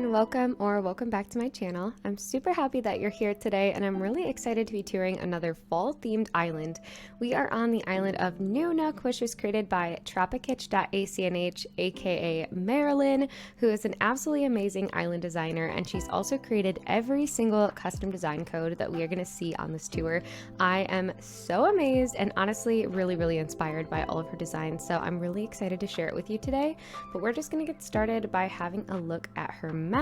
and welcome back to my channel. I'm super happy that you're here today, and I'm really excited to be touring another fall themed island. We are on the island of New Nook, which was created by Tropicitch.acnh, aka Marilyn, who is an absolutely amazing island designer, and she's also created every single custom design code that we are going to see on this tour. I am so amazed and honestly really inspired by all of her designs, so I'm really excited to share it with you today. But we're just going to get started by having a look at her map.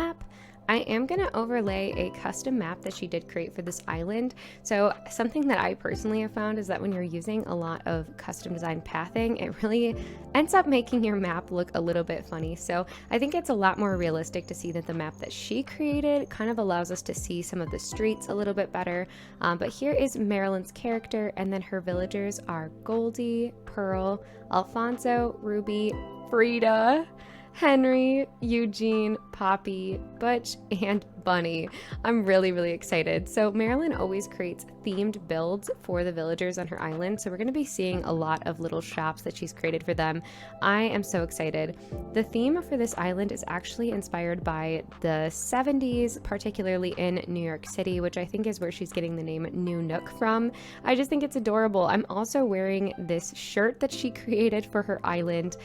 I am going to overlay a custom map that she did create for this island. So something that I personally have found is that when you're using a lot of custom design pathing, it really ends up making your map look a little bit funny. So I think it's a lot more realistic to see that the map that she created kind of allows us to see some of the streets a little bit better. But here is Marilyn's character, and then her villagers are Goldie, Pearl, Alfonso, Ruby, Frida, Henry, Eugene, Poppy, Butch, and Bunny. I'm really excited. So Marilyn always creates themed builds for the villagers on her island, so we're going to be seeing a lot of little shops that she's created for them. I am so excited. The theme for this island is actually inspired by the 70s, particularly in New York City, which I think is where she's getting the name New Nook from. I just think it's adorable. I'm also wearing this shirt that she created for her island.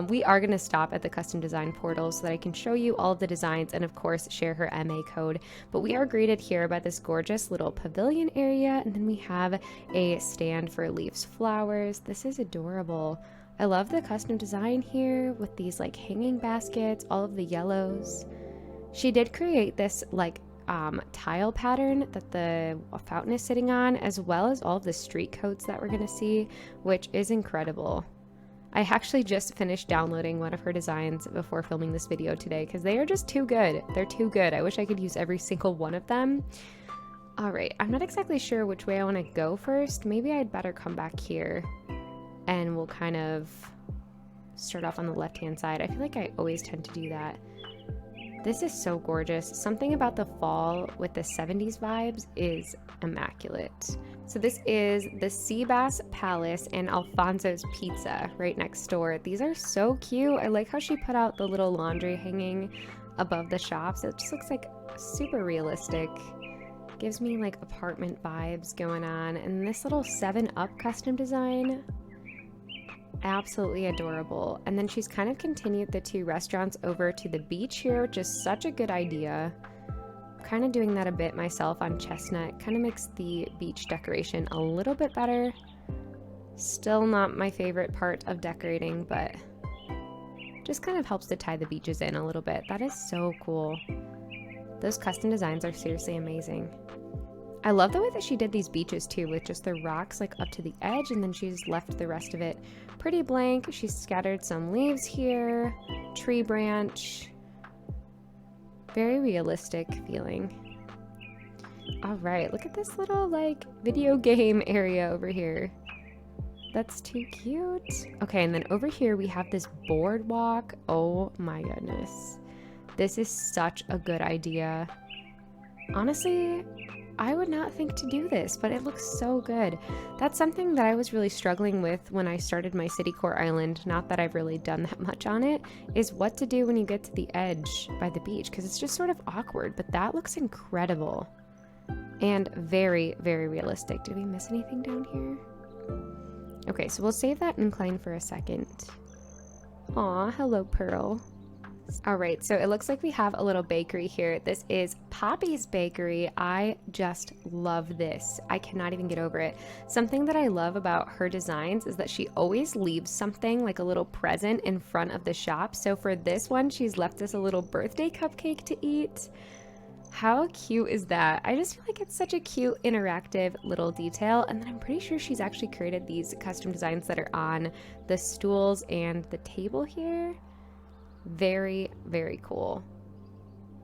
We are going to stop at the custom design portal so that I can show you all of the designs and of course share her MA code. But we are greeted here by this gorgeous little pavilion area, and then we have a stand for Leaf's flowers. This is adorable. I love the custom design here with these like hanging baskets, all of the yellows. She did create this like tile pattern that the fountain is sitting on, as well as all of the street codes that we're going to see, which is incredible. I actually just finished downloading one of her designs before filming this video today because they are just too good. They're too good. I wish I could use every single one of them. Alright, I'm not exactly sure which way I want to go first. Maybe I'd better come back here and we'll kind of start off on the left-hand side. I feel like I always tend to do that. This is so gorgeous. Something about the fall with the 70s vibes is immaculate. So this is the Seabass Palace and Alfonso's Pizza right next door. These are so cute. I like how she put out the little laundry hanging above the shops. It just looks like super realistic. Gives me like apartment vibes going on. And this little 7-Up custom design, absolutely adorable. And then she's kind of continued the two restaurants over to the beach here, which is such a good idea. Kind of doing that a bit myself on Chestnut. Kind of makes the beach decoration a little bit better. Still not my favorite part of decorating, but just kind of helps to tie the beaches in a little bit. That is so cool. Those custom designs are seriously amazing. I love the way that she did these beaches too, with just the rocks like up to the edge, and then she's left the rest of it pretty blank. She's scattered some leaves here, tree branch. Very realistic feeling. All right, look at this little like video game area over here. That's too cute. Okay, and then over here we have this boardwalk. Oh my goodness. This is such a good idea. Honestly, I would not think to do this, but it looks so good. That's something that I was really struggling with when I started my city core island. Not that I've really done that much on it, is what to do when you get to the edge by the beach, because it's just sort of awkward, but that looks incredible and very realistic. Did we miss anything down here? Okay, so we'll save that incline for a second. Aw, hello Pearl. Alright, so it looks like we have a little bakery here. This is Poppy's Bakery. I just love this. I cannot even get over it. Something that I love about her designs is that she always leaves something like a little present in front of the shop. So for this one, she's left us a little birthday cupcake to eat. How cute is that? I just feel like it's such a cute, interactive little detail. And then I'm pretty sure she's actually created these custom designs that are on the stools and the table here. Very cool.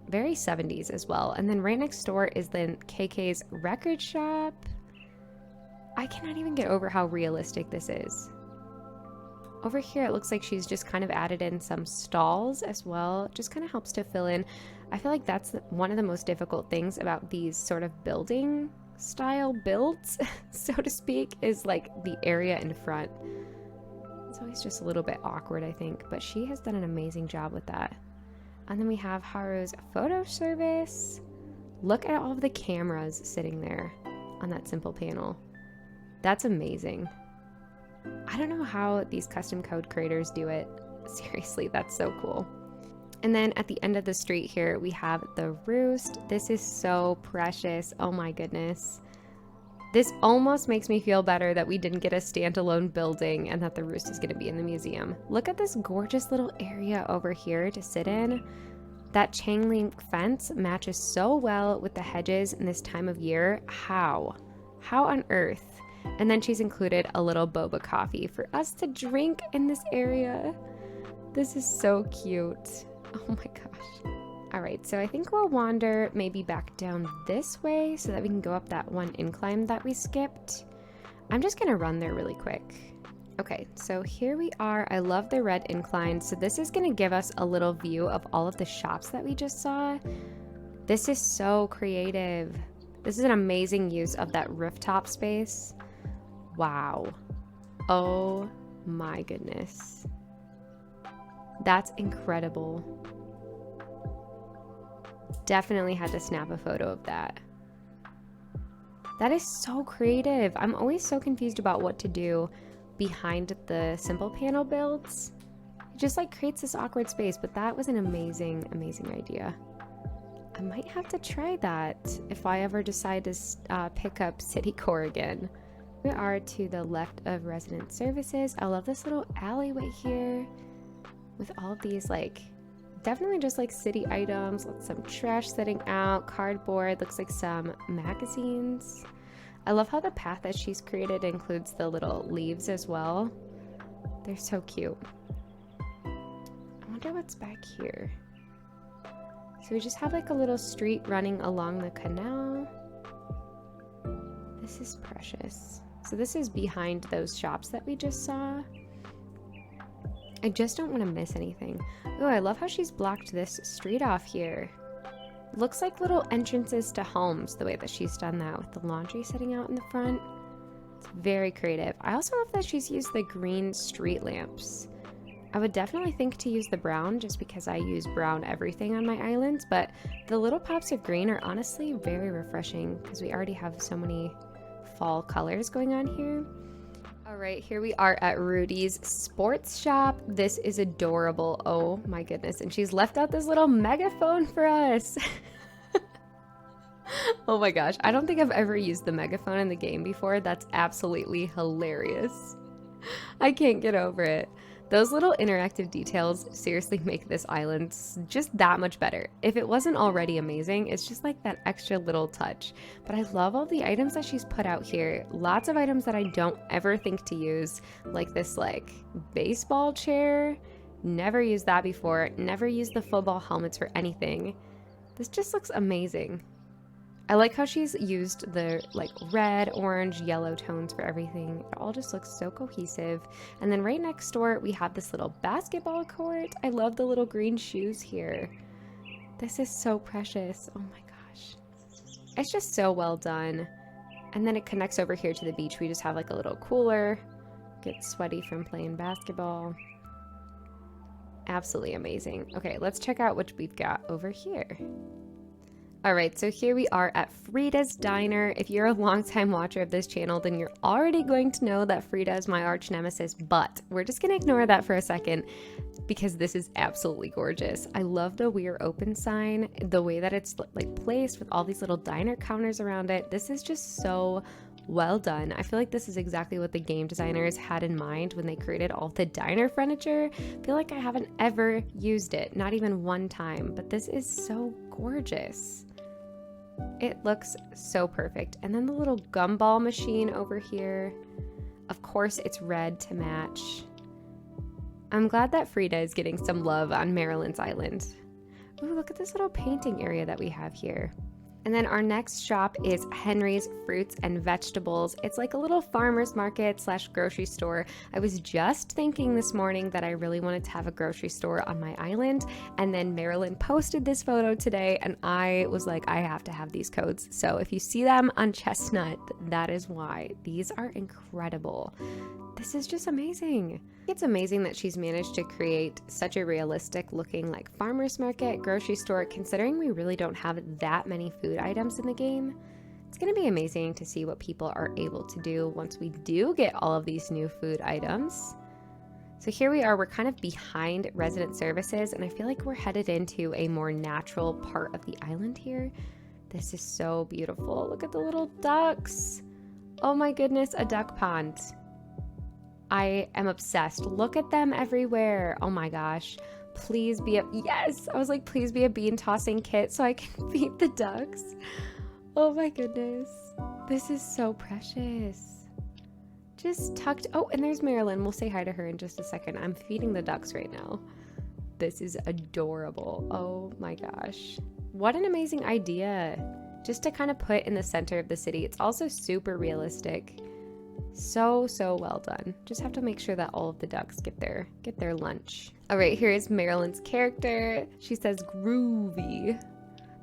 Very 70s as well. And then right next door is then KK's record shop. I cannot even get over how realistic this is. Over here it looks like she's just kind of added in some stalls as well. It just kind of helps to fill in. I feel like that's one of the most difficult things about these sort of building style builds, so to speak, is like the area in front. It's always just a little bit awkward, I think, but she has done an amazing job with that. And then we have Haru's photo service. Look at all of the cameras sitting there on that simple panel. That's amazing. I don't know how these custom code creators do it. Seriously, that's so cool. And then at the end of the street here, we have the roost. This is so precious. Oh my goodness. This almost makes me feel better that we didn't get a standalone building and that the roost is going to be in the museum. Look at this gorgeous little area over here to sit in. That chain link fence matches so well with the hedges in this time of year. How? How on earth? And then she's included a little boba coffee for us to drink in this area. This is so cute. Oh my gosh. All right, so I think we'll wander maybe back down this way so that we can go up that one incline that we skipped. I'm just gonna run there really quick. Okay, so here we are. I love the red incline. So this is gonna give us a little view of all of the shops that we just saw. This is so creative. This is an amazing use of that rooftop space. Wow. Oh my goodness. That's incredible. Definitely had to snap a photo of that. That is so creative. I'm always so confused about what to do behind the simple panel builds. It just like creates this awkward space, but that was an amazing, amazing idea. I might have to try that if I ever decide to pick up City Core again. We are to the left of resident services. I love this little alleyway here with all of these like definitely just like city items, with some trash sitting out, cardboard, looks like some magazines. I love how the path that she's created includes the little leaves as well. They're so cute. I wonder what's back here. So we just have like a little street running along the canal. This is precious. So this is behind those shops that we just saw. I just don't want to miss anything. Oh, I love how she's blocked this street off here. Looks like little entrances to homes, the way that she's done that with the laundry sitting out in the front. It's very creative. I also love that she's used the green street lamps. I would definitely think to use the brown just because I use brown everything on my islands, but the little pops of green are honestly very refreshing because we already have so many fall colors going on here. All right, here we are at Rudy's sports shop. This is adorable. Oh my goodness. And she's left out this little megaphone for us. Oh my gosh. I don't think I've ever used the megaphone in the game before. That's absolutely hilarious. I can't get over it. Those little interactive details seriously make this island just that much better. If it wasn't already amazing, it's just like that extra little touch. But I love all the items that she's put out here. Lots of items that I don't ever think to use, like this like baseball chair. Never used that before. Never used the football helmets for anything. This just looks amazing. I like how she's used the like red, orange, yellow tones for everything. It all just looks so cohesive. And then right next door, we have this little basketball court. I love the little green shoes here. This is so precious. Oh my gosh. It's just so well done. And then it connects over here to the beach. We just have like a little cooler. Get sweaty from playing basketball. Absolutely amazing. Okay, let's check out what we've got over here. All right, so here we are at Frida's Diner. If you're a longtime watcher of this channel, then you're already going to know that Frida is my arch nemesis, but we're just gonna ignore that for a second because this is absolutely gorgeous. I love the "We're Open" sign, the way that it's like placed with all these little diner counters around it. This is just so well done. I feel like this is exactly what the game designers had in mind when they created all the diner furniture. I feel like I haven't ever used it, not even one time, but this is so gorgeous. It looks so perfect. And then the little gumball machine over here. Of course, it's red to match. I'm glad that Frida is getting some love on Marilyn's island. Ooh, look at this little painting area that we have here. And then our next shop is Henry's Fruits and Vegetables. It's like a little farmer's market slash grocery store. I was just thinking this morning that I really wanted to have a grocery store on my island, and then Marilyn posted this photo today and I was like, I have to have these codes. So if you see them on Chestnut, that is why. These are incredible. This is just amazing. It's amazing that she's managed to create such a realistic looking like farmer's market, grocery store, considering we really don't have that many food items in the game. It's going to be amazing to see what people are able to do once we do get all of these new food items. So here we are, we're kind of behind resident services, and I feel like we're headed into a more natural part of the island here. This is so beautiful. Look at the little ducks. Oh my goodness, a duck pond. I am obsessed. Look at them everywhere. Oh my gosh. Please be a, yes! I was like, please be a bean tossing kit so I can feed the ducks. Oh my goodness. This is so precious. Just tucked, oh, and there's Marilyn. We'll say hi to her in just a second. I'm feeding the ducks right now. This is adorable. Oh my gosh. What an amazing idea. Just to kind of put in the center of the city. It's also super realistic. So well done. Just have to make sure that all of the ducks get their lunch. All right, here is Marilyn's character. She says Groovy.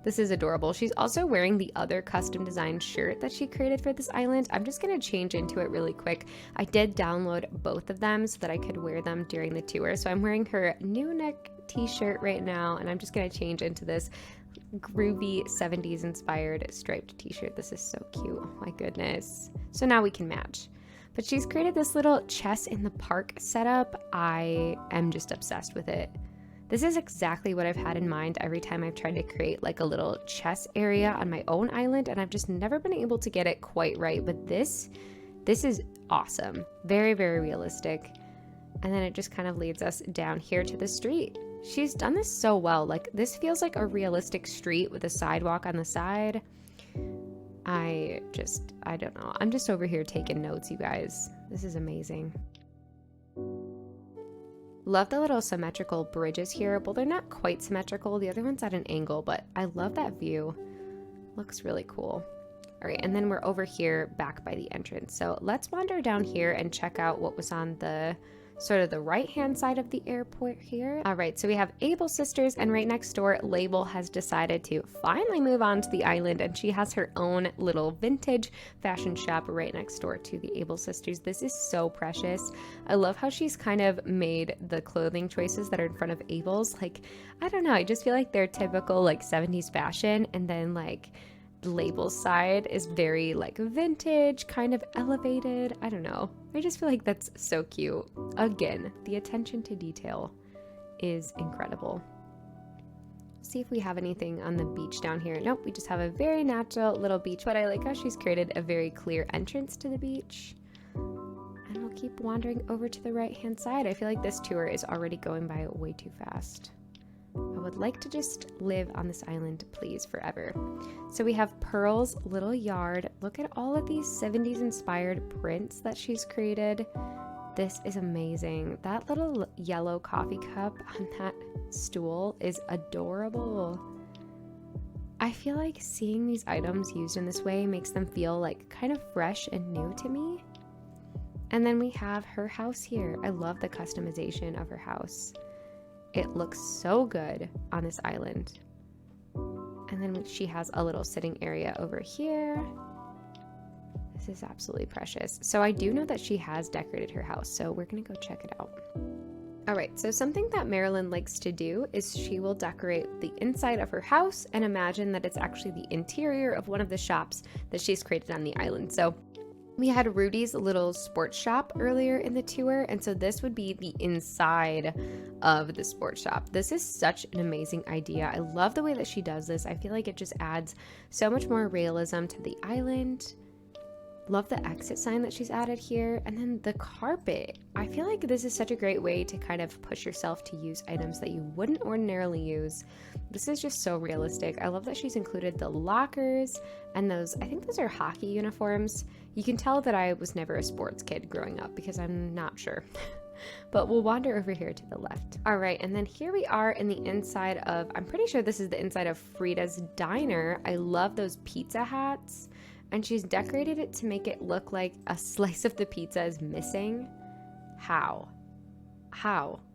This is adorable. She's also wearing the other custom designed shirt that she created for this island. I'm just gonna change into it really quick. I did download both of them so that I could wear them during the tour. So I'm wearing her new neck t-shirt right now, and I'm just gonna change into this groovy 70s inspired striped t-shirt. This is so cute. Oh my goodness. So now we can match. But she's created this little chess in the park setup. I am just obsessed with it. This is exactly what I've had in mind every time I've tried to create like a little chess area on my own island, and I've just never been able to get it quite right. But this is awesome. Very realistic. And then it just kind of leads us down here to the street. She's done this so well. Like, this feels like a realistic street with a sidewalk on the side. I don't know. I'm just over here taking notes, you guys. This is amazing. Love the little symmetrical bridges here. Well, they're not quite symmetrical. The other one's at an angle, but I love that view. Looks really cool. All right, and then we're over here back by the entrance. So let's wander down here and check out what was on the sort of the right-hand side of the airport here. All right, so we have Able Sisters, and right next door, Label has decided to finally move on to the island, and she has her own little vintage fashion shop right next door to the Able Sisters. This is so precious. I love how she's kind of made the clothing choices that are in front of Able's. Like, I don't know, I just feel like they're typical like 70s fashion, and then like Label's side is very like vintage, kind of elevated. I don't know. I just feel like that's so cute. Again, the attention to detail is incredible. See if we have anything on the beach down here. Nope, we just have a very natural little beach, but I like how she's created a very clear entrance to the beach. And we'll keep wandering over to the right-hand side. I feel like this tour is already going by way too fast. I would like to just live on this island, please, forever. So we have Pearl's little yard. Look at all of these 70s inspired prints that she's created. This is amazing. That little yellow coffee cup on that stool is adorable. I feel like seeing these items used in this way makes them feel like kind of fresh and new to me. And then we have her house here. I love the customization of her house. It looks so good on this island. And then she has a little sitting area over here. This is absolutely precious. So I do know that she has decorated her house, so we're gonna go check it out. All right, so something that Marilyn likes to do is she will decorate the inside of her house and imagine that it's actually the interior of one of the shops that she's created on the island. So we had Rudy's little sports shop earlier in the tour, and so this would be the inside of the sports shop. This is such an amazing idea. I love the way that she does this. I feel like it just adds so much more realism to the island. Love the exit sign that she's added here, and then the carpet. I feel like this is such a great way to kind of push yourself to use items that you wouldn't ordinarily use. This is just so realistic. I love that she's included the lockers and those, I think those are hockey uniforms. You can tell that I was never a sports kid growing up because I'm not sure. But we'll wander over here to the left. All right, and then here we are in the inside of, I'm pretty sure this is the inside of Frida's Diner. I love those pizza hats. And she's decorated it to make it look like a slice of the pizza is missing. How?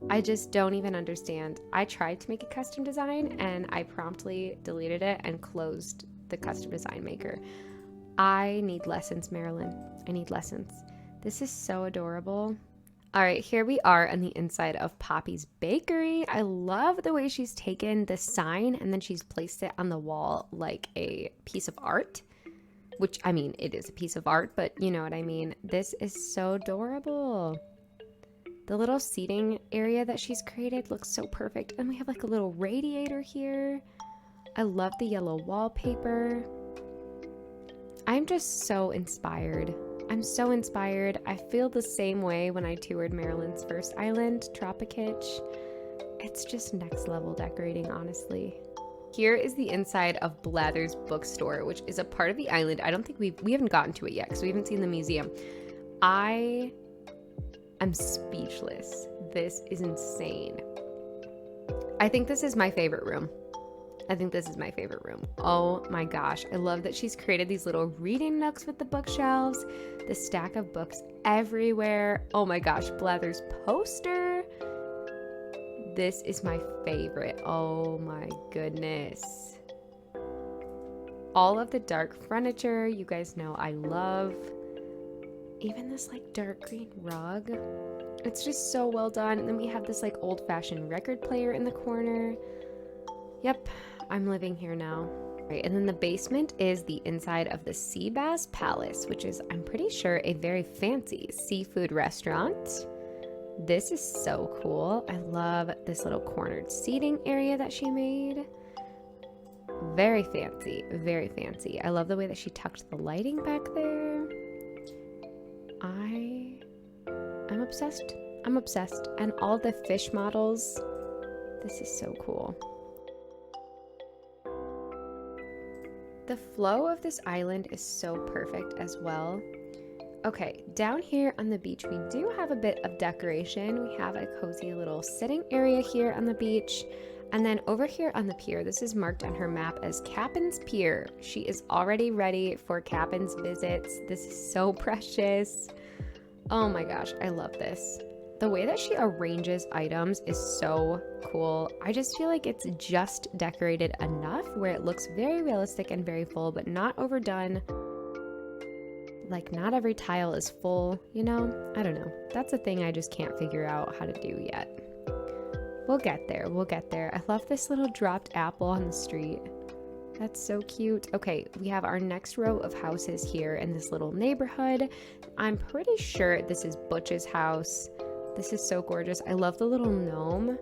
I just don't even understand. I tried to make a custom design and I promptly deleted it and closed the custom design maker. I need lessons, Marilyn. I need lessons. This is so adorable. All right, here we are on the inside of Poppy's Bakery. I love the way she's taken the sign and then she's placed it on the wall like a piece of art. Which, I mean, it is a piece of art, but you know what I mean. This is so adorable. The little seating area that she's created looks so perfect. And we have like a little radiator here. I love the yellow wallpaper. I'm just so inspired. I'm so inspired. I feel the same way when I toured Marilyn's first island, Tropicitch. It's just next level decorating, honestly. Here is the inside of Blather's bookstore, which is a part of the island. I don't think we haven't gotten to it yet because we haven't seen the museum. I am speechless. This is insane. I think this is my favorite room. Oh my gosh. I love that she's created these little reading nooks with the bookshelves, the stack of books everywhere. Oh my gosh, Blather's poster. This is my favorite. Oh my goodness. All of the dark furniture, you guys know I love. Even this like dark green rug. It's just so well done. And then we have this like old-fashioned record player in the corner. Yep, I'm living here now. Right, and then the basement is the inside of the Sea Bass Palace, which is, I'm pretty sure, a very fancy seafood restaurant. This is so cool. I love this little cornered seating area that she made. Very fancy, very fancy. I love the way that she tucked the lighting back there. I'm obsessed. I'm obsessed. And all the fish models. This is so cool. The flow of this island is so perfect as well. Okay, down here on the beach, we do have a bit of decoration. We have a cozy little sitting area here on the beach. And then over here on the pier, this is marked on her map as Captain's Pier. She is already ready for Captain's visits. This is so precious. Oh my gosh, I love this. The way that she arranges items is so cool. I just feel like it's just decorated enough where it looks very realistic and very full, but not overdone. Like, not every tile is full, you know? I don't know. That's a thing I just can't figure out how to do yet. We'll get there. We'll get there. I love this little dropped apple on the street. That's so cute. Okay, we have our next row of houses here in this little neighborhood. I'm pretty sure this is Butch's house. This is so gorgeous. I love the little gnome.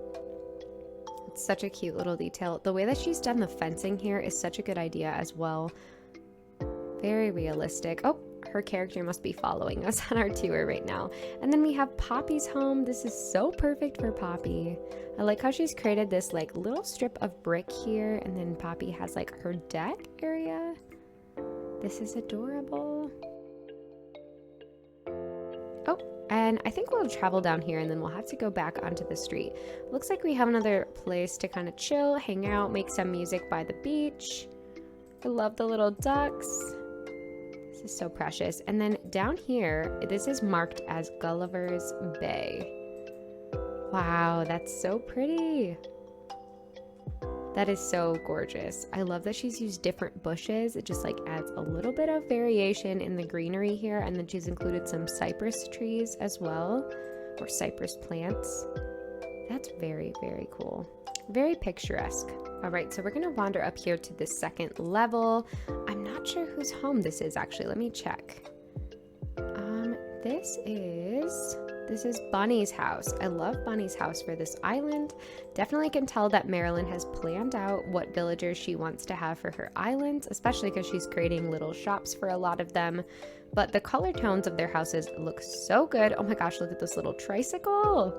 It's such a cute little detail. The way that she's done the fencing here is such a good idea as well. Very realistic. Oh, her character must be following us on our tour right now. And then we have Poppy's home. This is so perfect for Poppy. I like how she's created this like little strip of brick here, and then Poppy has like her deck area. This is adorable. Oh, and I think we'll travel down here and then we'll have to go back onto the street. Looks like we have another place to kind of chill, hang out, make some music by the beach. I love the little ducks. This is so precious. And then down here, this is marked as Gulliver's Bay. Wow, that's so pretty. That is so gorgeous. I love that she's used different bushes. It just like adds a little bit of variation in the greenery here. And then she's included some cypress trees as well, or cypress plants. That's very, very cool. Very picturesque. All right, so we're gonna wander up here to the second level. I'm not sure whose home this is actually. Let me check. This is Bunny's house. I love Bunny's house for this island. Definitely can tell that Marilyn has planned out what villagers she wants to have for her islands, especially because she's creating little shops for a lot of them. But the color tones of their houses look so good. Oh my gosh, look at this little tricycle.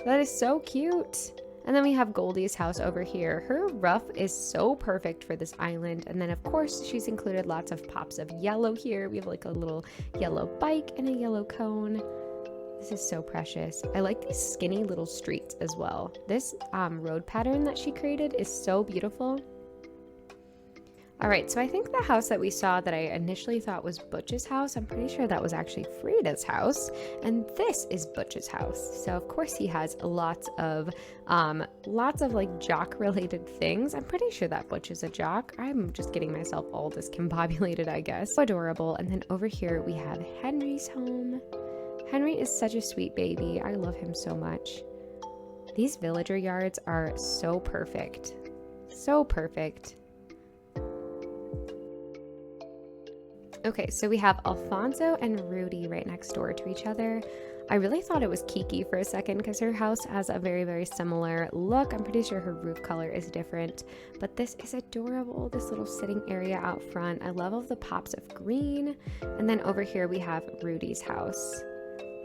That is so cute. And then we have Goldie's house over here. Her roof is so perfect for this island. And then of course, she's included lots of pops of yellow here. We have like a little yellow bike and a yellow cone. This is so precious. I like these skinny little streets as well. This road pattern that she created is so beautiful. All right, so I think the house that we saw that I initially thought was Butch's house, I'm pretty sure that was actually Frida's house, and this is Butch's house. So of course he has lots of like jock related things. I'm pretty sure that Butch is a jock. I'm just getting myself all discombobulated, I guess. So adorable. And then over here we have Henry's home. Henry is such a sweet baby. I love him so much. These villager yards are so perfect. So perfect. Okay, so we have Alfonso and Rudy right next door to each other. I really thought it was Kiki for a second because her house has a very, very similar look. I'm pretty sure her roof color is different, but this is adorable, this little sitting area out front. I love all the pops of green. And then over here we have Rudy's house.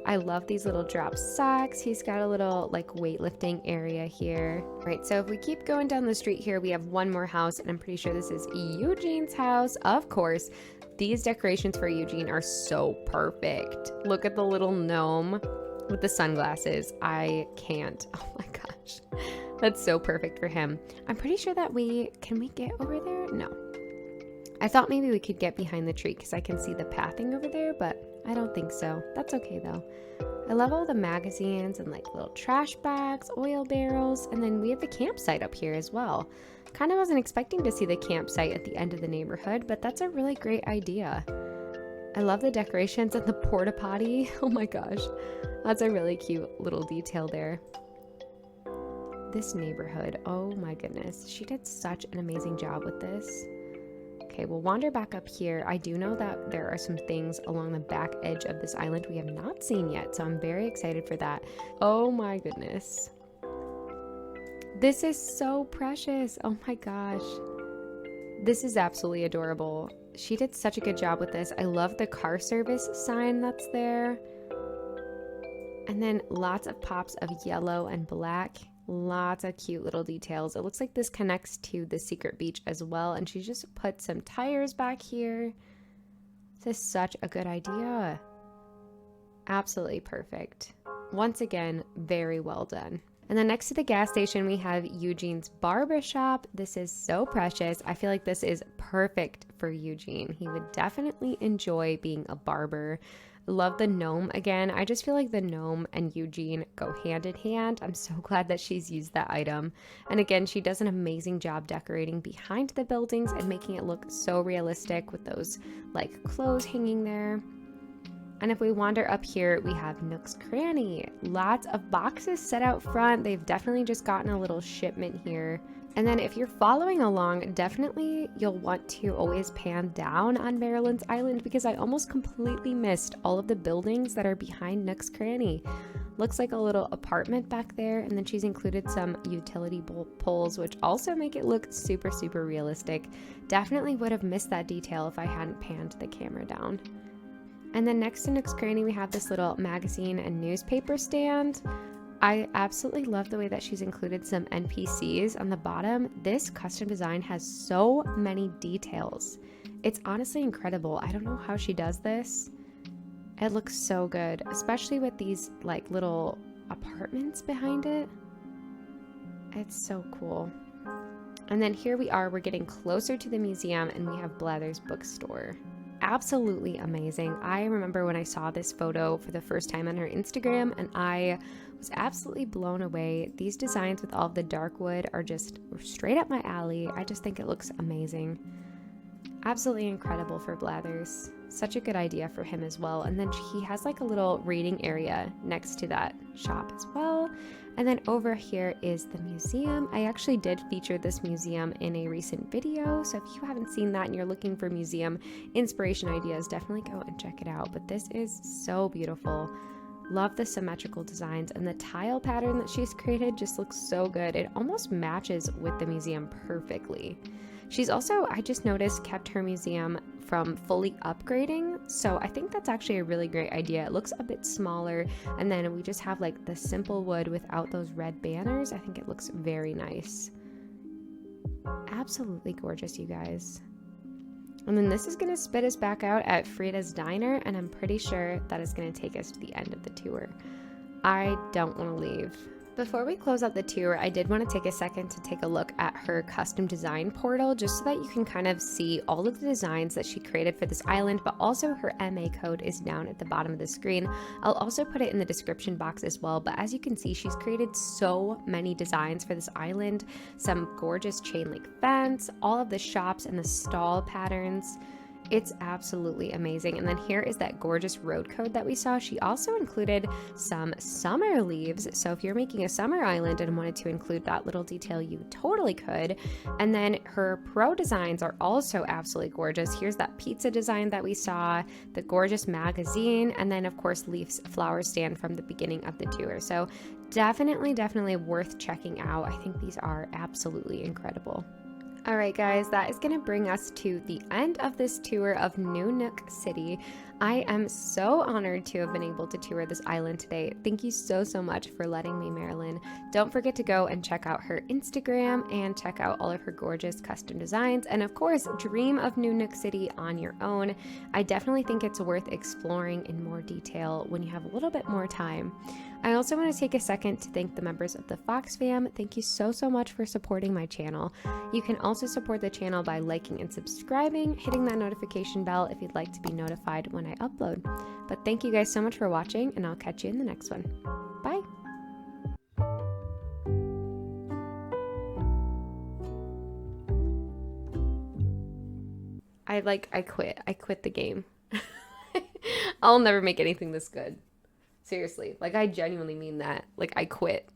I love these little drop socks. He's got a little like weightlifting area here. All right, so if we keep going down the street here, we have one more house, and I'm pretty sure this is Eugene's house. Of course, these decorations for Eugene are so perfect. Look at the little gnome with the sunglasses. I can't. Oh my gosh. That's so perfect for him. I'm pretty sure that can we get over there? No. I thought maybe we could get behind the tree because I can see the pathing over there, but I don't think so. That's okay though. I love all the magazines and like little trash bags, oil barrels, and then we have the campsite up here as well. Kind of wasn't expecting to see the campsite at the end of the neighborhood, but that's a really great idea. I love the decorations and the porta potty. Oh my gosh, that's a really cute little detail there. This neighborhood, oh my goodness, she did such an amazing job with this. Okay, we'll wander back up here. I do know that there are some things along the back edge of this island we have not seen yet, so I'm very excited for that. Oh my goodness. This is so precious. Oh my gosh. This is absolutely adorable. She did such a good job with this. I love the car service sign that's there. And then lots of pops of yellow and black. Lots of cute little details. It looks like this connects to the secret beach as well, and she just put some tires back here. This is such a good idea. Absolutely perfect. Once again, very well done. And then next to the gas station, we have Eugene's barbershop. This is so precious. I feel like this is perfect for Eugene. He would definitely enjoy being a barber. Love the gnome again. I just feel like the gnome and Eugene go hand in hand. I'm so glad that she's used that item. And again, she does an amazing job decorating behind the buildings and making it look so realistic with those like clothes hanging there. And if we wander up here, we have Nook's Cranny. Lots of boxes set out front. They've definitely just gotten a little shipment here. And then if you're following along, definitely you'll want to always pan down on Marilyn's Island because I almost completely missed all of the buildings that are behind Nook's Cranny. Looks like a little apartment back there, and then she's included some utility poles, which also make it look super, super realistic. Definitely would have missed that detail if I hadn't panned the camera down. And then next to Nook's Cranny, we have this little magazine and newspaper stand. I absolutely love the way that she's included some NPCs on the bottom. This custom design has so many details. It's honestly incredible. I don't know how she does this. It looks so good, especially with these like little apartments behind it. It's so cool. And then here we are, we're getting closer to the museum, and we have Blather's bookstore. Absolutely amazing. I remember when I saw this photo for the first time on her Instagram, and I was absolutely blown away. These designs with all of the dark wood are just straight up my alley. I just think it looks amazing. Absolutely incredible for Blathers. Such a good idea for him as well. And then he has like a little reading area next to that shop as well. And then over here is the museum. I actually did feature this museum in a recent video, so if you haven't seen that and you're looking for museum inspiration ideas, definitely go and check it out. But this is so beautiful. Love the symmetrical designs, and the tile pattern that she's created just looks so good. It almost matches with the museum perfectly. She's also, I just noticed, kept her museum from fully upgrading, so I think that's actually a really great idea. It looks a bit smaller, and then we just have like the simple wood without those red banners. I think it looks very nice. Absolutely gorgeous, you guys. And then this is going to spit us back out at Frida's Diner, and I'm pretty sure that is going to take us to the end of the tour. I don't want to leave. Before we close out the tour, I did want to take a second to take a look at her custom design portal, just so that you can kind of see all of the designs that she created for this island, but also her MA code is down at the bottom of the screen. I'll also put it in the description box as well, but as you can see, she's created so many designs for this island, some gorgeous chain link fence, all of the shops and the stall patterns. It's absolutely amazing. And then here is that gorgeous road code that we saw. She also included some summer leaves. So if you're making a summer island and wanted to include that little detail, you totally could. And then her pro designs are also absolutely gorgeous. Here's that pizza design that we saw, the gorgeous magazine, and then of course Leaf's flower stand from the beginning of the tour. So definitely worth checking out. I think these are absolutely incredible. All right, guys, that is going to bring us to the end of this tour of New Nook City. I am so honored to have been able to tour this island today. Thank you so much for letting me, Marilyn. Don't forget to go and check out her Instagram and check out all of her gorgeous custom designs. And of course, dream of New Nook City on your own. I definitely think it's worth exploring in more detail when you have a little bit more time. I also want to take a second to thank the members of the Fox fam. Thank you so much for supporting my channel. You can also support the channel by liking and subscribing, hitting that notification bell if you'd like to be notified when I upload. But thank you guys so much for watching, and I'll catch you in the next one. Bye! I quit the game. I'll never make anything this good. Seriously, like I genuinely mean that. Like I quit.